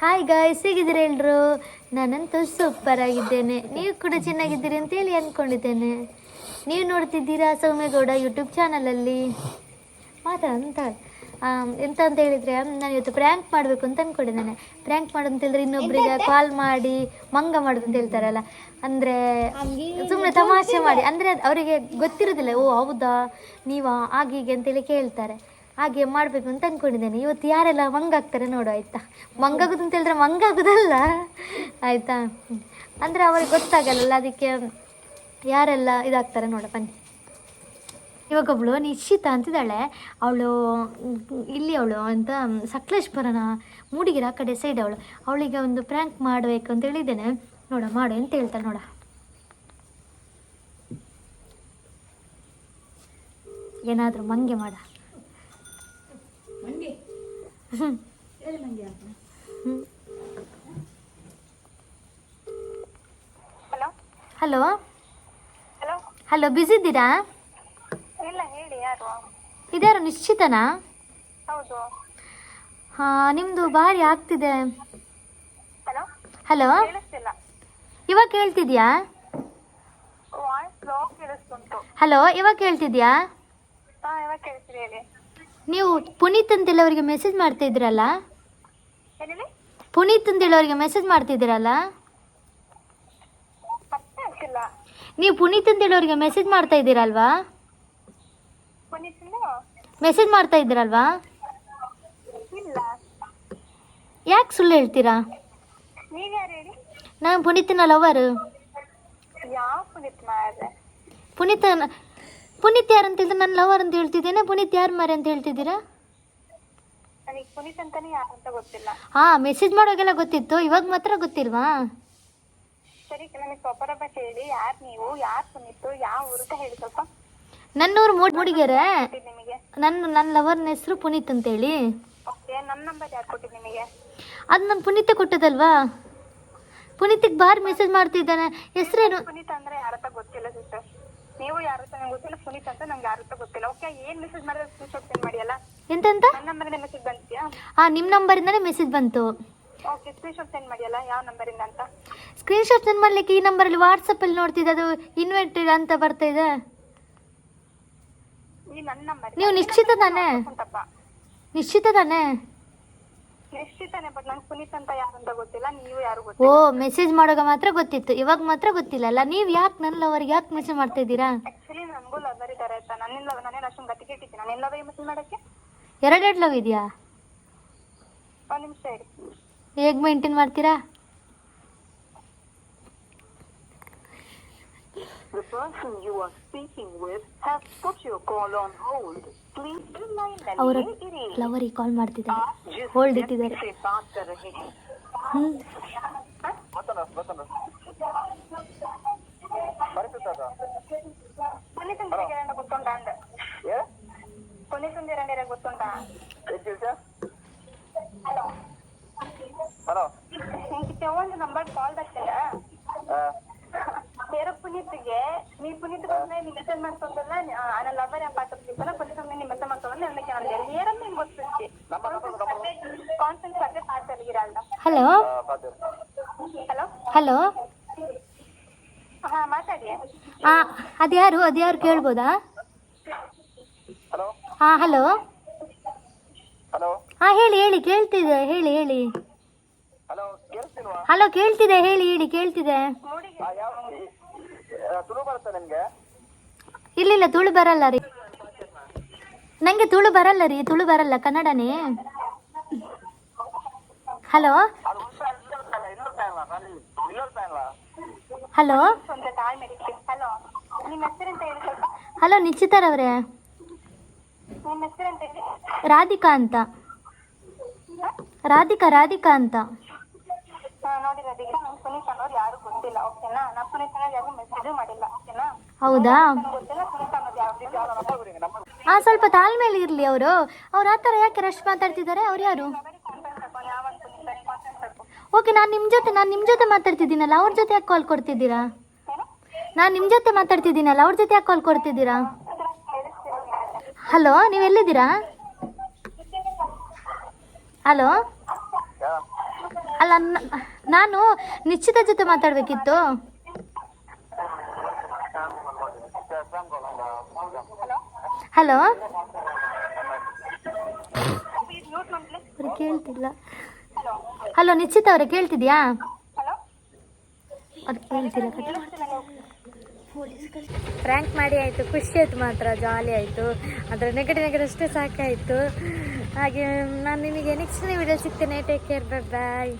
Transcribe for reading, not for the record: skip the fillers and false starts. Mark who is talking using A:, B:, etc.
A: Hi guys, ಹೇಗಿದ್ದೀರಾ ಎಲ್ರು? ನಾನಂತೂ ಸೂಪರ್ ಆಗಿದ್ದೇನೆ. ನೀವು ಕೂಡ ಚೆನ್ನಾಗಿದ್ದೀರಿ ಅಂತೇಳಿ ಅಂದ್ಕೊಂಡಿದ್ದೇನೆ. ನೀವು ನೋಡ್ತಿದ್ದೀರಾ ಸೌಮ್ಯಗೌಡ ಯೂಟ್ಯೂಬ್ ಚಾನಲಲ್ಲಿ. ಅಂತ ಎಂತ ಅಂತ ಹೇಳಿದರೆ, ನಾನು ಇವತ್ತು ಪ್ರ್ಯಾಂಕ್ ಮಾಡಬೇಕು ಅಂತ ಅಂದ್ಕೊಂಡಿದ್ದೇನೆ. ಪ್ರ್ಯಾಂಕ್ ಮಾಡೋದು ಅಂತ ಹೇಳಿದ್ರೆ ಇನ್ನೊಬ್ಬರಿಗೆ ಕಾಲ್ ಮಾಡಿ ಮಂಗ ಮಾಡೋದು ಅಂತ ಹೇಳ್ತಾರಲ್ಲ, ಅಂದರೆ ಸುಮ್ಮನೆ ತಮಾಷೆ ಮಾಡಿ, ಅಂದರೆ ಅವರಿಗೆ ಗೊತ್ತಿರೋದಿಲ್ಲ. ಓ ಹೌದಾ, ನೀವಾ ಆಗೀಗೆ ಅಂತೇಳಿ ಕೇಳ್ತಾರೆ. ಹಾಗೆ ಮಾಡಬೇಕು ಅಂತ ಅಂದ್ಕೊಂಡಿದ್ದೇನೆ. ಇವತ್ತು ಯಾರೆಲ್ಲ ಮಂಗಾಗ್ತಾರೆ ನೋಡು, ಆಯಿತಾ? ಮಂಗಾಗೋದು ಅಂತ ಹೇಳಿದ್ರೆ ಮಂಗಾಗೋದಲ್ಲ, ಆಯಿತಾ? ಅಂದರೆ ಅವ್ರಿಗೆ ಗೊತ್ತಾಗಲ್ಲ, ಅದಕ್ಕೆ ಯಾರೆಲ್ಲ ಇದಾಗ್ತಾರೆ ನೋಡ, ಬನ್ನಿ. ಇವಾಗೊಬ್ಳು ನಿಶ್ಚಿತ ಅಂತಿದ್ದಾಳೆ. ಅವಳು ಇಲ್ಲಿ ಅವಳು ಅಂತ ಸಕಲೇಶ್ಪುರನ ಮೂಡಿಗೆರೆ ಆ ಕಡೆ ಸೈಡ್ ಅವಳು. ಅವಳಿಗೆ ಒಂದು ಪ್ರ್ಯಾಂಕ್ ಮಾಡಬೇಕು ಅಂತ ಹೇಳಿದ್ದೇನೆ. ನೋಡ ಮಾಡು ಅಂತ ಹೇಳ್ತಾಳೆ ನೋಡ. ಏನಾದರೂ ಮಂಗೆ ಮಾಡ. ಹಲೋ ಹಲೋ, ಬಿಸಿ ಇದ್ದೀರಾ?
B: ಇಲ್ಲ, ಹೇಳಿ. ಯಾರು?
A: ಇದ್ಯಾರು, ನಿಶ್ಚಿತನಾ?
B: ಹೌದು.
A: ನಿಮ್ಮದು ಭಾರಿ ಆಗ್ತಿದೆ.
B: ಹಲೋ
A: ಹಲೋ,
B: ಕೇಳಿಸ್ತಿಲ್ಲ.
A: ಇವಾಗ ಕೇಳ್ತಿದ್ಯಾ?
B: ವಾಯ್ಸ್ ಲೋ ಕೇಳಿಸ್ತುಂಟು.
A: ಹಲೋ, ಇವಾಗ ಕೇಳ್ತಿದ್ಯಾ?
B: ಇವಾಗ ಕೇಳಿಸ್ತಿದೆ, ಹೇಳಿ.
A: ನೀವು ಪುನೀತ್ ಅಂತೇಳಿ ಅವರಿಗೆ ಮೆಸೇಜ್ ಮಾಡ್ತಾ ಇದ್ರಲ್ಲ?
B: ಏನಿದೆ?
A: ಪುನೀತ್ ಅಂತೇಳಿ ಅವರಿಗೆ ಮೆಸೇಜ್ ಮಾಡ್ತಿದ್ದೀರಲ್ಲ?
B: ಪತ್ತೆ ಆಗ್ತಿಲ್ಲ.
A: ನೀವು ಪುನೀತ್ ಅಂತೇಳಿ ಅವರಿಗೆ ಮೆಸೇಜ್ ಮಾಡ್ತಾ ಇದ್ದೀರಲ್ವಾ?
B: ಪುನೀತ್ಂದು?
A: ಮೆಸೇಜ್ ಮಾಡ್ತಾ ಇದ್ದೀರಲ್ವಾ?
B: ಇಲ್ಲ.
A: ಯಾಕೆ ಸುಳ್ಳು ಹೇಳ್ತೀರಾ?
B: ನೀವು ಯಾರು ಹೇಳಿ?
A: ನಾನು ಪುನೀತನ ಲವರು.
B: ಯಾವ ಪುನೀತ್ ಮಾರ್ರೆ?
A: ಪುನೀತ್ ಯಾರು ಅಂತ ಹೇಳಿದ್ರೆ ನಾನು ಲವರ್ ಅಂತ ಹೇಳ್ತಿದ್ದೇನೆ. ಪುನೀತ್ ಯಾರು ಮಾರೆ ಅಂತ ಹೇಳ್ತಿದ್ದೀರಾ?
B: ನನಗೆ ಪುನೀತ್ ಅಂತಾನೆ ಯಾರು ಅಂತ ಗೊತ್ತಿಲ್ಲ.
A: ಮೆಸೇಜ್ ಮಾಡೋಗೆಲ್ಲ ಗೊತ್ತಿತ್ತು, ಇವಾಗ ಮಾತ್ರ ಗೊತ್ತಿಲ್ವಾ?
B: ಸರಿ, ನನಗೆ ಪ್ರೊಪರಬ ಹೇಳಿ. ಯಾರು ನೀವು? ಯಾರು ಪುನೀತ್? ಯಾವ ಊರು ಹೇಳಿ ಸ್ವಲ್ಪ.
A: ನನ್ನೂರು ಮೂಡಿಗೆರೆ.
B: ನಿಮಗೆ
A: ನನ್ನ ಲವರ್ನ ಹೆಸರು ಪುನೀತ್ ಅಂತೇಳಿ.
B: ಓಕೆ, ನನ್ನ ನಂಬರ್ ಯಾರು ಕೊಟ್ಟಿದ್ದು ನಿಮಗೆ?
A: ಅದು ನಾನು ಪುನೀತೆ ಕೊಟ್ಟದಲ್ವಾ? ಪುನೀತಿಗೆ ಬಾರಿ ಮೆಸೇಜ್ ಮಾಡ್ತಿದ್ದಾನೆ. ಹೆಸರೇನು?
B: ಪುನೀತ್ ಅಂದ್ರೆ ಯಾರತ್ತ ಗೊತ್ತಿಲ್ಲ ಸಿಸ್ಟರ್. ನೀವು ಯಾರತ್ತ ನಂಗೆ ಗೊತ್ತಿಲ್ಲ, ಪುನೀತ್ ಅಂತ ನಂಗೆ ಯಾರತ್ತ ಗೊತ್ತಿಲ್ಲ. ಓಕೆ, ಏನ್ ಮೆಸೇಜ್ ಮಾಡಿದ್ರೆ ಸ್ಕ್ರೀನ್ಶಾಟ್ ಸೆಂಡ್ ಮಾಡಿ ಅಲ್ಲ?
A: ಎಂತೆಂತ?
B: ನನ್ನ ನಂಬರಿಂದ ಮೆಸೇಜ್ ಬಂತಿಯಾ?
A: ನಿಮ್ಮ ನಂಬರಿಂದನೇ ಮೆಸೇಜ್ ಬಂತು.
B: ಓಕೆ, ಸ್ಕ್ರೀನ್ಶಾಟ್ ಸೆಂಡ್ ಮಾಡಿ ಅಲ್ಲ, ಯಾವ ನಂಬರಿಂದ ಅಂತ?
A: ಸ್ಕ್ರೀನ್ಶಾಟ್ ಸೆಂಡ್ ಮಾಡ್ಲಿಕ್ಕೆ ಈ ನಂಬರಲ್ಲಿ ವಾಟ್ಸಪ್ಪಲ್ಲಿ ನೋಡ್ತಿದ್ದೆ, ಅದು ಇನ್ವೈಟೆಡ್ ಅಂತ ಬರ್ತಾ ಇದೆ.
B: ಈ ನನ್ನ ನಂಬರ್.
A: ನೀವು ನಿಶ್ಚಿತ ತಾನೇ? ನಿಶ್ಚಿತ ತಾನೇ?
B: ನಿಶ್ಚಿತನೇ, ಬಟ್ ನಂಗೆ ಪುನೀತ್ ಅಂತ ಯಾರು ಅಂತ ಗೊತ್ತಿಲ್ಲ. ನೀವು ಯಾರು ಗೊತ್ತಿಲ್ಲ.
A: ಮೆಸೇಜ್ ಮಾಡೋವಾಗ ಮಾತ್ರ ಗೊತ್ತಿತ್ತು, ಇವಾಗ ಮಾತ್ರ ಗೊತ್ತಿಲ್ಲ ಅಲ್ಲ? ನೀವು ಯಾಕೆ ನನ್ನ ಲವರ್ಗೆ ಯಾಕೆ ಮೆಸೇಜ್ ಮಾಡ್ತಾ ಇದ್ದೀರಾ?
B: ಆಕ್ಚುಲಿ ನನಗೂ ಲವರ್ ಇದ್ದಾರೆ ಆಯ್ತಾ. ನಾನೇನು ಅಷ್ಟೊಂದು ಗತಿಗೆ ಇಟ್ಟಿದ್ದೀನಿ. ನಾನು ಲವ್ ಮೆಸೇಜ್ ಮಾಡೋಕ್ಕೆ
A: ಎರಡೆರಡು ಲವ್ ಇದೆಯಾ?
B: ಒಂದು ನಿಮಿಷ ಹೇಳಿ.
A: ಹೇಗೆ ಮೇಂಟೈನ್ ಮಾಡ್ತೀರಾ?
C: The person you are speaking with has put your call on hold. Please remain
A: ಅವರ
C: on hold.
A: ಲವರಿಗೆ ಕಾಲ್ ಮಾಡ್ತಿದ್ದಾರೆ,
C: आप जिस
A: ಹೋಲ್ಡ್
C: व्यक्ति
A: ಇಟ್ಟಿದ್ದಾರೆ.
C: से बात कर रहे हैं
B: ಪುನೀತ್ ಅಂತ ಗೊತ್ತುಂಟಾ ಅಂದ? ಪುನೀತ್ ಅಂತ ಗೊತ್ತುಂಟಾ?
D: ಹಲೋ,
B: ನಿಂಗೆ ಒಂದು ನಂಬರ್ ಕಾಲ್ ಬರ್ತಿಲ್ಲ. ಬೇರೆ ಪುನೀತ್ಗೆ ನೀ ಪುನೀತ್ ಬಂದ್ರೆ ನೀ ಮೆಸೇಜ್ ಮಾಡ್ಕೊಂಡಲ್ಲ, ನನ್ನ ಲವರ್ ಯಾವ ಪಾತ್ರ ಪುನೀತ್ ನೀ ಮೆಸೇಜ್ ಮಾಡ್ಕೊಂಡ್ರೆ ನನಗೆ ಏರನ್ನು ನಿಂಗೆ ಗೊತ್ತಿರ್ತಿ. ಕಾನ್ಫರೆನ್ಸ್ ಬಗ್ಗೆ ಪಾತ್ರಲ್ಲಿರಲ್ಲ.
A: ಹಲೋ
B: ಹಲೋ
A: ಹಲೋ,
B: ಮಾತಾಡಿ.
A: ಅದ್ಯಾರು ಕೇಳ್ಬೋದಾ?
D: Hello
A: hello.
D: ಹಲೋ
A: ಹೇಳಿ ಕೇಳ್ತಿದೆ, ಹೇಳಿ.
D: ಹಲೋ, ಕೇಳಿಸ್ತಿಲ್ವಾ?
A: ಹಲೋ, ಕೇಳ್ತಿದೆ, ಹೇಳಿ ಕೇಳ್ತಿದೆ.
D: ತುಳು ಬರುತ್ತೆ ನಿಮ್ಗೆ?
A: ಇಲ್ಲ, ತುಳು ಬರಲ್ಲ ರೀ ನಂಗೆ. ತುಳು ಬರಲ್ಲ, ಕನ್ನಡನೇ. ಹಲೋ ಹಲೋ
B: ಹಲೋ, ನಿಮ್ಮ ಹೆಸರೆಂತ ಹೇಳಿ ಸ್ವಲ್ಪ.
A: ಹಲೋ, ನಿಶ್ಚಿತರವ್ರೆ.
B: ನಿಮ್ಮ ಹೆಸರೆಂತ ಹೇಳಿ.
A: ರಾಧಿಕಾ ಅಂತ. ರಾಧಿಕಾ ಅಂತ.
B: ನೋಡಿ ರಾಧಿಕಾ, ನಂಗೆ ಪುನೀತ್ ಅನ್ನೋರು ಯಾರು ಗೊತ್ತಿಲ್ಲ, ಓಕೆನಾ? ನಾನು ಪುನೀತ್ ಅನ್ನೋದು ಯಾರು ಮೆಸೇಜ್ ಮಾಡಿಲ್ಲ, ಓಕೆನಾ?
A: ಹೌದಾ?
B: ಗೊತ್ತಿಲ್ಲ ಪುನೀತ್ ಅನ್ನೋದು ಯಾರು.
A: ಸ್ವಲ್ಪ ತಾಳ್ಮೇಲೆ ಇರ್ಲಿ ಅವರು ಆ ಥರ ಯಾಕೆ ರಶ್ ಮಾತಾಡ್ತಿದ್ದಾರೆ? ಅವ್ರು ಯಾರು? ಓಕೆ, ನಾನು ನಿಮ್ಮ ಜೊತೆ ಮಾತಾಡ್ತಿದ್ದೀನಲ್ಲ, ಅವ್ರ ಜೊತೆ ಯಾಕೆ ಕಾಲ್ ಕೊಡ್ತಿದ್ದೀರಾ? ನಾನು ನಿಮ್ಮ ಜೊತೆ ಮಾತಾಡ್ತಿದ್ದೀನಲ್ಲ, ಅವ್ರ ಜೊತೆ ಯಾಕೆ ಕಾಲ್ ಕೊಡ್ತಿದ್ದೀರಾ? ಹಲೋ, ನೀವು ಎಲ್ಲಿದ್ದೀರಾ? ಹಲೋ ಅಲ್ಲ ನಾನು ನಿಶ್ಚಿತ ಜೊತೆ ಮಾತಾಡಬೇಕಿತ್ತು. ಹಲೋ, ಅವ್ರು ಕೇಳ್ತಿಲ್ಲ. ಹಲೋ ನಿಶ್ಚಿತ ಅವರೇ, ಕೇಳ್ತಿದ್ಯಾ? ಅವ್ರು ಕೇಳ್ತಿಲ್ಲ. ಫ್ರ್ಯಾಂಕ್ ಮಾಡಿ ಆಯಿತು, ಖುಷಿ ಆಯಿತು, ಮಾತ್ರ ಜಾಲಿ ಆಯಿತು. ಅದರ ನೆಗಡಿ ಅಷ್ಟೇ ಸಾಕಾಯಿತು. ಹಾಗೆ ನಾನು ನಿಮಗೆ ನೆಕ್ಸ್ಟ್ ವಿಡಿಯೋ ಸಿಗ್ತೇನೆ. ಟೇಕ್ ಕೇರ್, ಬಾಯ್ ಬಾಯ್.